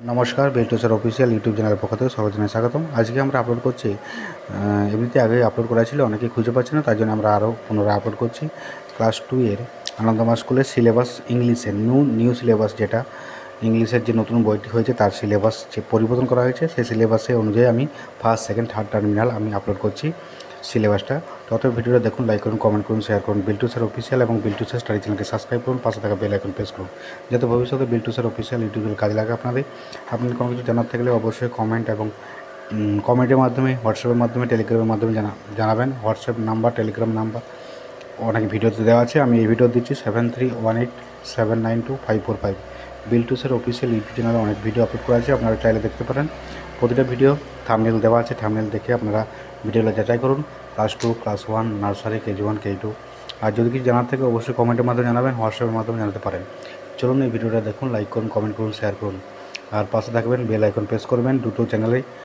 নমস্কার, Biltu sir official YouTube চ্যানেলের পক্ষ থেকে সকল জানাই স্বাগতম। আজকে আমরা আপলোড করছি, এমনিতে আগে আপলোড করা ছিল, অনেকে খুঁজে পাচ্ছে না, তাই জন্য আমরা আরও পুনরায় আপলোড করছি। ক্লাস 2 এর আনন্দমা স্কুলের সিলেবাস ইংলিশের নিউ সিলেবাস, যেটা ইংলিশের যে নতুন বইটি হয়েছে তার সিলেবাস যে পরিবর্তন করা হয়েছে, সেই সিলেবাসে অনুযায়ী আমি ফার্স্ট, সেকেন্ড, থার্ড টার্মিনাল আমি আপলোড করছি সিলেবাসটা। তত ভিডিওটা দেখুন, লাইক করুন, কমেন্ট করুন, শেয়ার করুন। বিল্টু স্যার অফিসিয়াল এবং বিল্টু স্যার স্টাডি চ্যানেলকে সাবস্ক্রাইব করুন, পাশে থাকা বেল আইকন প্রেস করুন, যাতে ভবিষ্যতে বিল্টু স্যার অফিসিয়াল ইউটিউবের কাজে লাগে আপনাদের। আপনি কোনো কিছু জানার থাকলে অবশ্যই কমেন্ট এবং কমেন্টের মাধ্যমে, হোয়াটসঅ্যাপের মাধ্যমে, টেলিগ্রামের মাধ্যমে জানাবেন। হোয়াটসঅ্যাপ নাম্বার, টেলিগ্রাম নাম্বার অনেক ভিডিওতে দেওয়া আছে। আমি এই ভিডিও দিচ্ছি 7318792545। বিল্টু স্যার অফিসিয়াল ইউটিউব চ্যানেলে অনেক ভিডিও আপলোড করা আছে, আপনারা চাইলে দেখতে পারেন। প্রতিটা ভিডিও থাম্বনেল দেওয়া আছে, থাম্বনেল দেখে আপনারা ভিডিওটা যাচাই করুন। Class 2, class 1, nursery, KG1, KG2। আর যদি কিছু জানার থাকে অবশ্যই কমেন্টের মাধ্যমে জানাবেন, হোয়াটসঅ্যাপের মাধ্যমে জানাতে পারেন। চলুন এই ভিডিওটা দেখুন, লাইক করুন, কমেন্ট করুন, শেয়ার করুন, আর পাশে থাকবেন, বেল আইকন প্রেস করবেন দুটো চ্যানেলে।